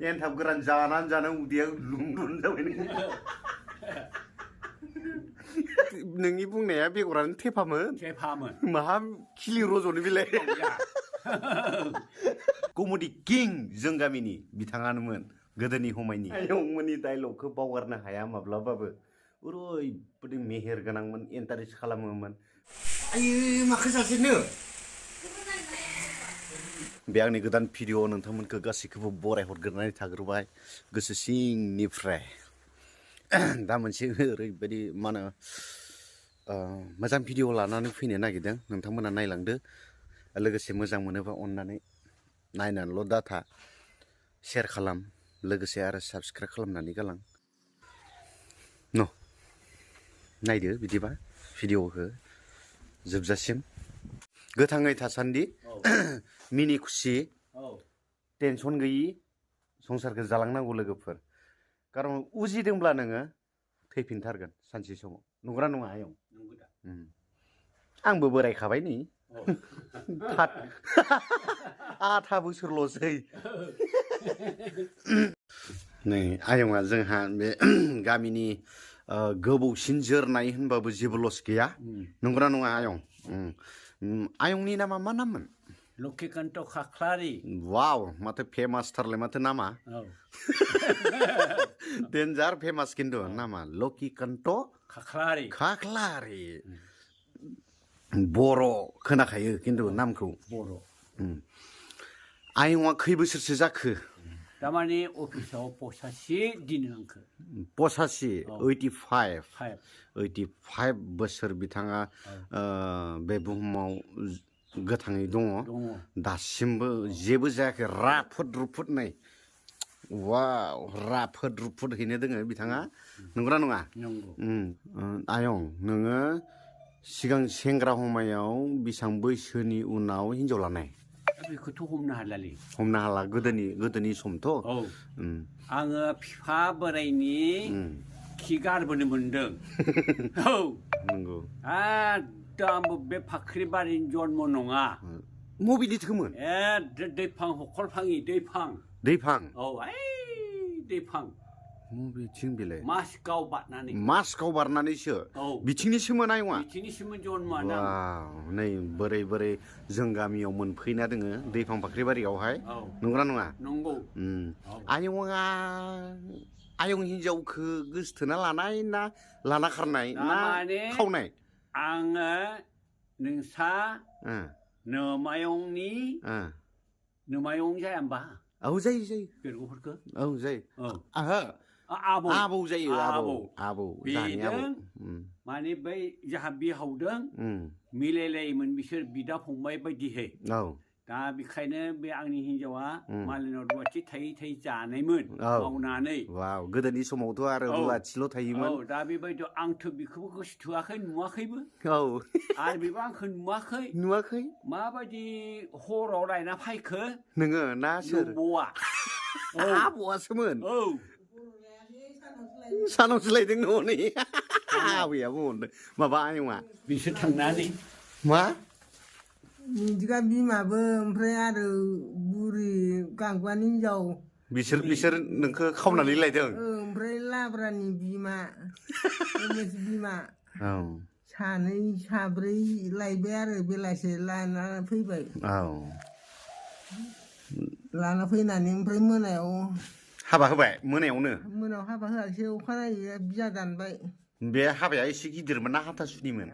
एनथाब गोरान जानानै जाना उदैया लुंलुन जाबाय नोंनि बुंनाया बेगरानो थेफामोन माहा खिलि रज'नो बेलाय कमेडि किं जों गामिनि बिथाङानोमोन गोदोनि समायनि आयंमोननि डायलगखौ बावगारनो हाया माब्लाबाबो ओरैबायदि मेहेर गोनांमोन इन्टारेस्ट खालामोमोन आयै माखो जाजेनो बे आंनि गोदान भिडिअ नोंथांमोनखौ गासैखौबो बरायहरग्रोनानै थाग्रोबाय गोसो सिंनिफ्राय दा मोनसे ओरैबायदि मा होनो मोजां भिडिअ लानानै फैनो नागिरदों नोंथांमोना नायलांदो लोगोसे मोजां मोनोबा अननानै नायनानैल' दाथा शेयार खालाम लोगोसे आरो साबस्क्राइब खालामनानै गालां न' नायदो बिदिबा भिडिअखौ जोबजासिम गोथाङै थासान्दि मिनि खुसि टेनसन गैयि संसारखौ जालांनांगौ लोगोफोर खारन उजिदोंब्ला नोङो थैफिनथारगोन सानसे समाव नंगौना नङा आयं आंबो बोरायखाबाय नै 8 बोसोरल'सै नै आयंआ जोंहा बे गामिनि गोबावसिन जोरनाय होनबाबो जेबो लस गैया नंगौना नङा आयं आयंनि नामा मा नाममोन लक्ष्मीकान्त खाख्लारि वाव माथो फेमासथारलाय माथो नामा डेन्जार फेमास खिन्थु नामा लक्ष्मीकान्त खाख्लारि बर' खोनाखायो खिन्थु नामखौ बर' आयंआ खै बोसोरसो जाखो थारमाने अफिसाव 85 दिन आंखो 85 बोसोर बिथाङा बे बुहुमाव गोथाङै दङ दासिमबो जेबो जायाखै राफोद रुफोद नै वाव राफोद रुफोदहैनो दोङो बिथाङा नंगौना नङा आयं नोङो सिगां सेंग्रा हमायाव बेसेबां बैसोनि उनाव हिनजाव लानाय बेखौथ' हमनो हाला गोदोनि समथ' आङो बिफा बोरायनि खि गारबोनो मोनदों नंगौ एकदम बे फाख्रिबारिनि जन्म नङा मबिलिटिखौमोन दैफां हखलफाङि दैफां दैफां मबेथिं बेलाय मासगाव बारनानैसो बिथिंनिसोमोन आयंआ बिथिंनिसोमोन जन्मआ नै बोरै जों गामियाव मोनफैना दोङो दैफां फाख्रिबारियावहाय नंगौना नङा नंगौ आयंआ आयं हिनजावखौ गोसथोना लानाय ना लाना खारनाय ना खावनाय आङो नोंसा नोमायं जाया होमबा औ जायो बेरगुफोरखौ औ जायो आबौ जायो आबौ बेजों माने बै जाहा बिहावदों मिलायलायोमोन बिसोर बिदा फंबाय बायदिहै दा बेखायनो बे आंनि हिनजावा मालायनाव रुवाथि थायै जानायमोन मावनानै गोदोनि समावथ' आरो रुवाथिल' थायोमोन दा बेबायदियाव आंथ' बेखौबो गोसोथोआखै नुवाखैबो आरो बेबो आंखौ नुवाखै माबायदि हराव लायना फायखो नोङो ना सोर आबौआसोमोन सानावसो लायदों न'नि आबैयाबो होनदों माबा आयंआ बिसोर थांनानै मा बिदिगा बिमाबो ओमफ्राय आरो बुरि गांग्वानि हिनजाव बिसोर नोंखौ खावनानै लायदों ओमफ्राय लाब्रानि बिमा सानै साब्रै लायबाय आरो बेलासे लाना फैबाय लाना फैनानै ओमफ्राय मोनायाव हाबा होबाय मोनायावनो हाबा होआसै अखानायै बिया दानबाय बे हाबाया एसे गिदिरमोन ना हाथासुनिमोन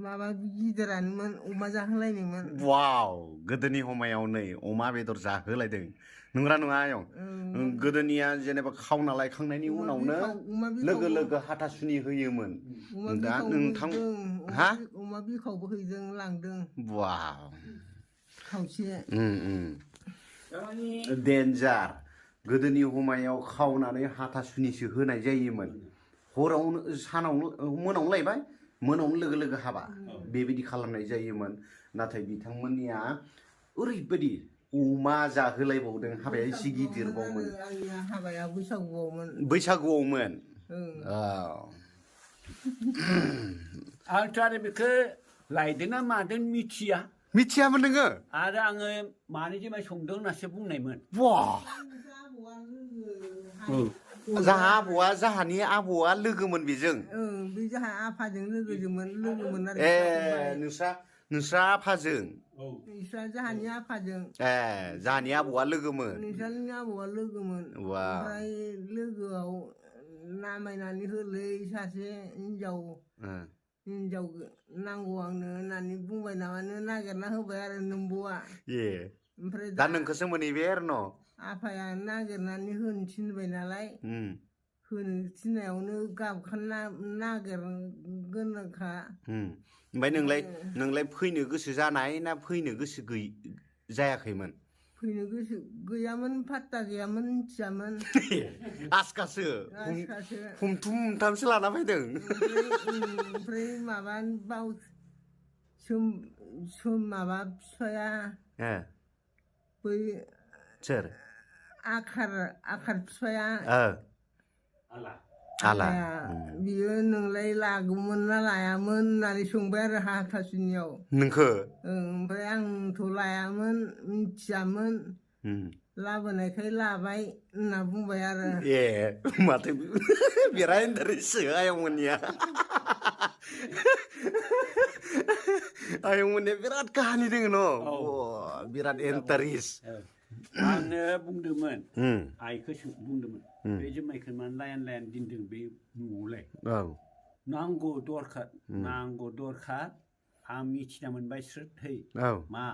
माबा गिदिरानोमोन अमा जाहोलायनायमोन वाव गोदोनि समायाव नै अमा बेदर जाहोलायदों नंगौना नङा आयं गोदोनिया जेनेबा खावना लायखांनायनि उनावनो लोगो हाथासुनि होयोमोन दा नोंथां अमा बिखावबो हैदों लांदों वाव खावसे डेन्जार गोदोनि समायाव खावनानै हाथासुनिसो होनाय जायोमोन हरावनो मोनावनो लायबाय मोनावनो लोगो हाबा बेबायदि खालामनाय जायोमोन नाथाय बिथांमोननिया ओरैबायदि अमा जाहोलायबावदों हाबाया एसे गिदिरबावमोन हाबाया बैसागुआवमोन आंथ' आरो बेखौ लायदोंना मादों मिथियामोन नोङो आरो आङो मानि जुमाय संदों होननासो बुंनायमोन जाहा आबौआ जाहानि आबौआ लोगोमोन बेजों बे जाहा आफाजों लोगोमोन आरो नोंस्रा आफाजों नोंस्रा जाहानि आफाजों जाहानि आबौआ लोगोमोन नोंस्रानि आबौआ लोगोमोन ओमफ्राय लोगोआव नामायनानै होलै सासे हिनजाव नांगौ आंनो होननानै बुंबाय नामानो नागिरना होबाय आरो नोंबौआ ओमफ्राय दा नोंखौसो मोनहैबाय आरो न' आफाया नागिरनानै होनो थिनबाय नालाय होनो थिननायावनो गाबखाना नागिरगोनखा ओमफ्राय नोंलाय फैनो गोसो जानाय ना फैनो गोसो जायाखैमोन फैनो गोसो गैयामोन पात्ता गैयामोन मिथियामोन आसखासो हमथुम हमथामसो लाना फैदों ओमफ्राय माबा माबा बिफाया बै सोर आखार बिफाया आला बियो नोंलाय लागौमोन ना लायामोन होननानै सोंबाय आरो हाथासुनियाव नोंखो ओमफ्राय आंथ' लायामोन मिथियामोन लाबोनायखाय लाबाय होनना बुंबाय आरो माथो बिराद इन्टारेस्टसो आयंमोननिया आयंमोननिया बिराद काहानि दङ न' बिराद इन्टारेस्ट आंनो बुंदोंमोन आइखौ बुंदोंमोन बे जुमायखौ मानो लाइन दोनदों बे न'आवलाय नांगौ दरखार आं मिथिना मोनबाय स्रोदहै मा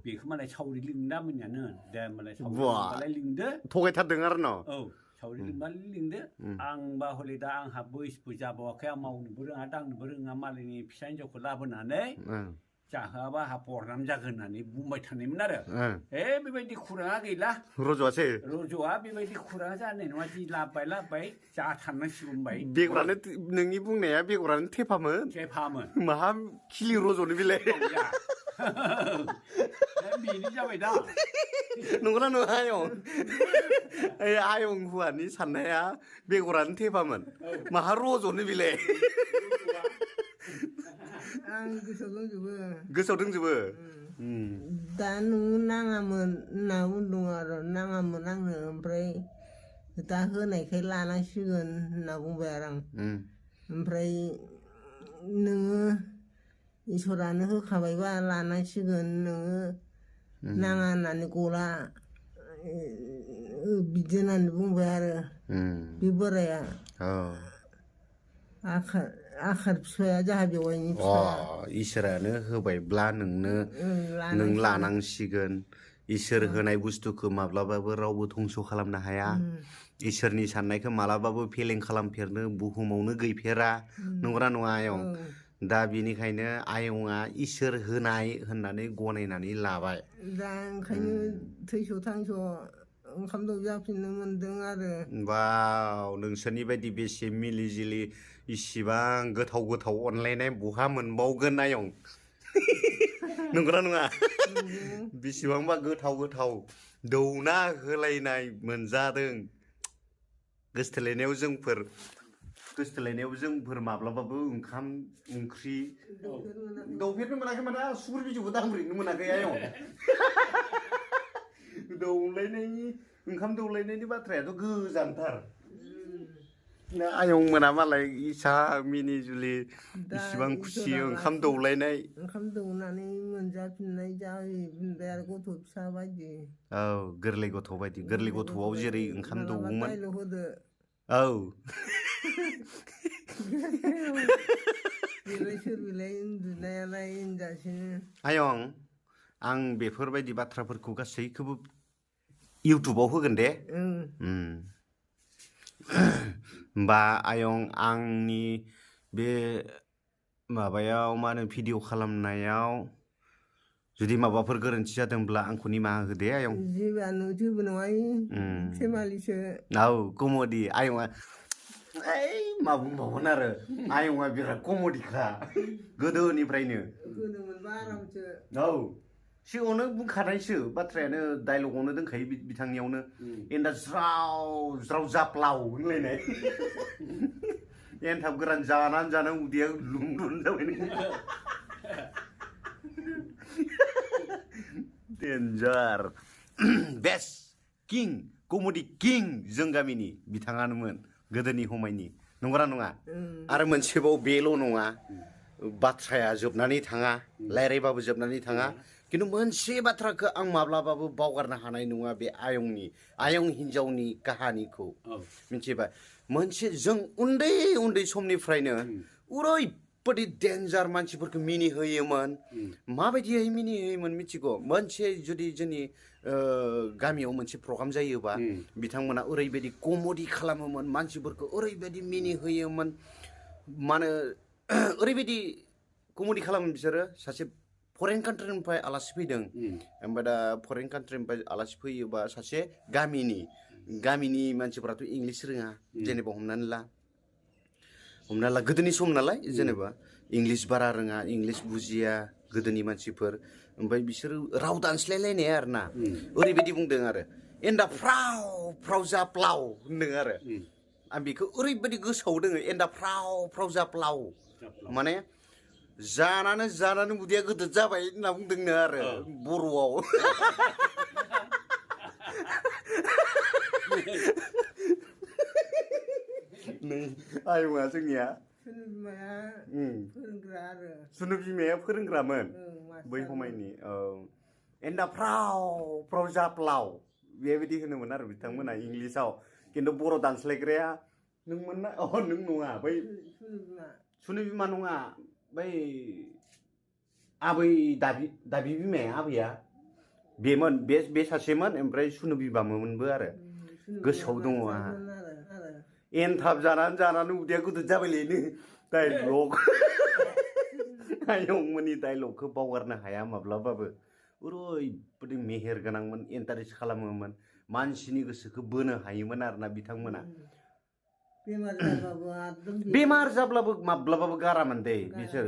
बेखौ मालाय सावरि लिंदा मोनयानो दे मालाय सावरि लिंदो थगायथारदों आरो न' सावरि लिंबालाय लिंदो आंबा हले दा आंहा बैसोबो जाबावाखै आं मावनोबो रोङा दांनोबो रोङा मालायनि फिसा हिनजावखौ लाबोनानै जाहोआबा आंहा बरनाम जागोन होननानै बुंबाय थानायमोन आरो बेबायदि खुराङा गैला रज'आ बेबायदि खुराङा जानाय नङा जि लाबोबाय जाथारनांसिगौ होनबाय बेगरानो नोंनि बुंनाया बेगरानो थेफामोन माहा खिलि रज'नो बेलाय बेनो जाबाय दा नंगौना नङा आयं हौवानि साननाया बेगरानो थेफामोन माहा रज'नो बेलाय आं गोसोआव दंजोबो दा नोङो नाङामोन होनना बुंदों आरो नाङामोन आंनो ओमफ्राय दा होनायखाय लानांसिगोन होनना बुंबाय आरो आं ओमफ्राय नोङो इसोरानो होखाबायबा लानांसिगोन नोङो नाङा होननानै गला बिदि होननानै बुंबाय आरो बे बोराया आखार फिसाया जाहा बेवाइनि फिसाया इसोरानो होबायब्ला नों लानांसिगोन इसोर होनाय बुस्थुखौ माब्लाबाबो रावबो धंस' खालामनो हाया इसोरनि साननायखौ मालाबाबो फेलें खालामफेरनो बुहुमावनो गैफेरा नंगौना नङा आयं दा बेनिखायनो आयंआ इसोर होनाय होननानै गनायनानै लाबाय दा ओंखायनो थैस' थांस' ओंखाम जाफिननो मोन्दों आरो बाव नोंसोरनि बायदि बेसे मिलि जिलि इसिबां गोथाव अनलायनाय बहा मोनबावगोन आयं नंगौना नङा बेसेबांबा गोथाव दौना होलायनाय मोनजादों गोसथोलायनायाव जोंफोर माब्लाबाबो ओंखाम ओंख्रि दौफेरनो मोनाखै माने सुगुर बिजौबो दांब्रेनो मोनाखै आयं ओंखाम दौलायनायनि बाथ्रायाथ' गोजानथार आयं मोना मालाय इसा मिनि जुलि इसिबां खुसि ओंखाम दौलायनाय ओंखाम दौनानै मोनजाफिननाय जाहैफिनबाय आरो गथ' फिसा बायदि गोरलै गथ' बायदि गोरलै गथ'आव जेरै ओंखाम दौवोमोन आयं आं बेफोरबायदि बाथ्राफोरखौ गासैखौबो इउटुबाव होगोन दे होमबा आयं आंनि बे माबायाव मा होनो भिडिअ खालामनायाव जुदि माबाफोर गोरोन्थि जादोंब्ला आंखौ निमाहा होदे आयं जेबो नङा फेमालिसो कमेडि आयंआ मा बुंबावगोन आरो आयंआ बिराद कमेडिखा गोदोनिफ्रायनो सिगाङावनो बुंखानायसो बाथ्रायानो डायलगावनो दंखायो बिथांनियावनो एन्दा ज्राव जाप्लाव होनलायनाय एनथाब गोरान जानानै उदैया लुंदुन जाबाय डेन्जार बेस्ट किं कमेडि किं जों गामिनि बिथाङानोमोन गोदोनि समायनि नंगौना नङा आरो मोनसेबाव बेल' नङा बाथ्राया जोबनानै थाङा रायज्लायबाबो जोबनानै थाङा खिन्थु मोनसे बाथ्राखौ आं माब्लाबाबो बावगारनो हानाय नङा बे आयं हिन्जावनि काहानिखौ मिथिबाय मोनसे जों उन्दै उन्दै समनिफ्रायनो ओरैबायदि डेन्जार मानसिफोरखौ मिनिहोयोमोन माबायदियै मिनिहोयोमोन मिथिगौ मोनसे जुदि जोंनि गामियाव मोनसे प्रग्राम जायोबा बिथांमोना ओरैबायदि कमेडि खालामोमोन मानसिफोरखौ ओरैबायदि मिनिहोयोमोन मानो ओरैबायदि कमेडि खालामो बिसोरो सासे फरेन कान्ट्रिनिफ्राय आलासि फैदों ओमफ्राय दा फरेन कान्ट्रिनिफ्राय आलासि फैयोबा सासे गामिनि मानसिफोराथ' इंलिस रोङा जेनेबा हमनानै ला गोदोनि सम नालाय जेनेबा इंलिस बारा रोङा इंलिस बुजिया गोदोनि मानसिफोर ओमफ्राय बिसोरो राव दानस्लायलायनाय आरो ना ओरैबायदि बुंदों आरो एन्दा फ्राव फ्राव जाप्लाव होनदों आरो आं बेखौ ओरैबायदि गोसोआव दोङो एन्दा फ्राव फ्राव जाप्लाव माने जानानै उदैया गोदोर जाबाय होनना बुंदोंनो आरो बर'आव नै आयंआ जोंनिया सुनु बिमाया फोरोंग्रामोन बै समायनि एन्दा फ्राव फ्राव जाप्लाव बेबायदि होनोमोन आरो बिथांमोना इंलिसाव खिन्थु बर' दानस्लायग्राया नोंमोन ना नों नङा बै सुनु बिमा नङा बै आबै दाबि बिमाया आबैया बेमोन बे सासेमोन ओमफ्राय सुनु बिमामोनबो आरो गोसोआव दङ आंहा एनथाब जानानै उदैया गोदोर जाबायलैनो डाइलग आयंमोननि डाइलगखौ बावगारनो हाया माब्लाबाबो ओरैबायदि मेहेर गोनांमोन इन्टारेस्ट खालामोमोन मानसिनि गोसोखौ बोनो हायोमोन आरोना बिथांमोना बेमार जाब्लाबो माब्लाबाबो गारामोन दे बिसोर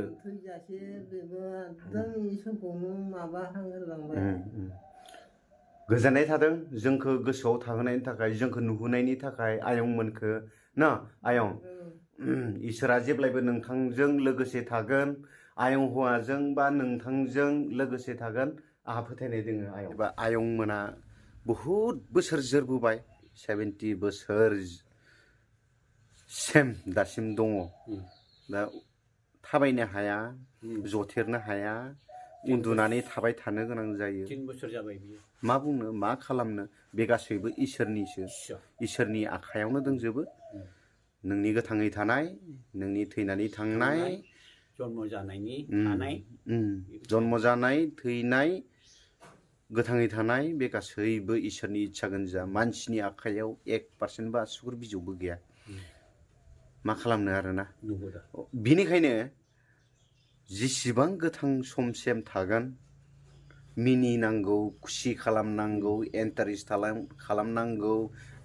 गोजोननाय थादों जोंखौ गोसोआव थाहोनायनि थाखाय जोंखौ नुहोनायनि थाखाय आयंमोनखौ ना आयं इसोरा जेब्लायबो नोंथांजों लोगोसे थागोन आयं हौवाजों बा नोंथांजों लोगोसे थागोन आंहा फोथायनाय दोङो एबा आयंमोना बहुद बोसोर जोरबोबाय 70 बोसोर सेम दासिम दङ दा थाबायनो हाया जथेरनो हाया उन्दुनानै थाबाय थानो गोनां जायो 3 बोसोर जाबाय बियो मा बुंनो मा खालामनो बे गासैबो इसोरनि आखायावनो दंजोबो नोंनि गोथाङै थानाय नोंनि थैनानै थांनाय जन्म जानायनि थानाय जन्म जानाय थैनाय गोथाङै थानाय बे गासैबो इसोरनि इच्छा गोनजा मानसिनि आखायाव 1% बा आसुगुर बिजौबो गैया मा खालामनो आरोना बिनिखायनो जेसेबां गोथां समसिम थागोन मिनिनांगौ खुसि खालामनांगौ इन्टारेस्ट खालामनांगौ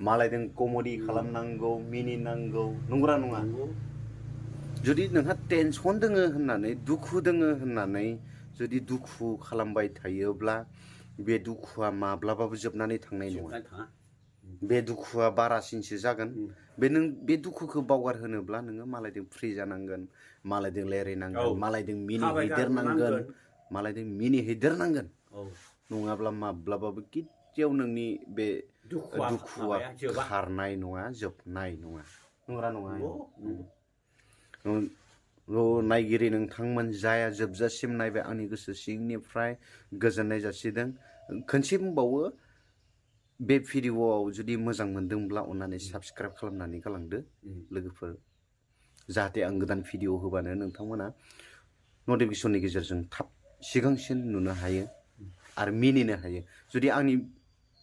मालायजों कमेडि खालामनांगौ मिनिनांगौ नंगौना नङा जुदि नोंहा टेनसन दोङो होननानै दुखु दोङो होननानै जुदि दुखु खालामबाय थायोब्ला बे दुखुआ माब्लाबाबो जोबनानै थांनाय नङा बे दुखुआ बारासिनसो जागोन बे दुखुखौ बावगार होनोब्ला नोङो मालायजों फ्रि जानांगोन मालायजों रायज्लायनांगोन मालायजों मिनिहैदेरनांगोन नङाब्ला माब्लाबाबो किथियाव नोंनि बे दुखुआ खारनाय नङा जोबनाय नङा नंगौना नङा नायगिरि नोंथांमोन जाया जोबजासिम नायबाय आंनि गोसो सिंनिफ्राय गोजोननाय जासिदों खनसे बुंबावो बे भिडिअआव जुदि मोजां मोनदोंब्ला अन्नानै साबस्क्राइब खालामनानै गालांदो लोगोफोर जाहाथे आं गोदान भिडिअ होबानो नोंथांमोना नटिफिकेसननि गेजेरजों थाब सिगांसिन नुनो हायो आरो मिनिनो हायो जुदि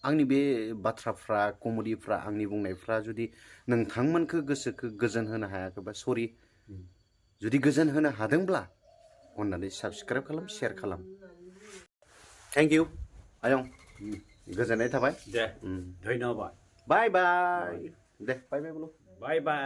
आंनि बे बाथ्राफ्रा कमेडिफ्रा आंनि बुंनायफ्रा जुदि नोंथांमोनखौ गोसोखौ गोजोन होनो हायाखैबा सरि जुदि गोजोन होनो हादोंब्ला अन्नानै साबस्क्राइब खालाम शेयार खालाम थेंक इउ आयं गोजोननाय थाबाय दे धन्यबाद बाय बाय दे बाय बाय बोलो बाय बाय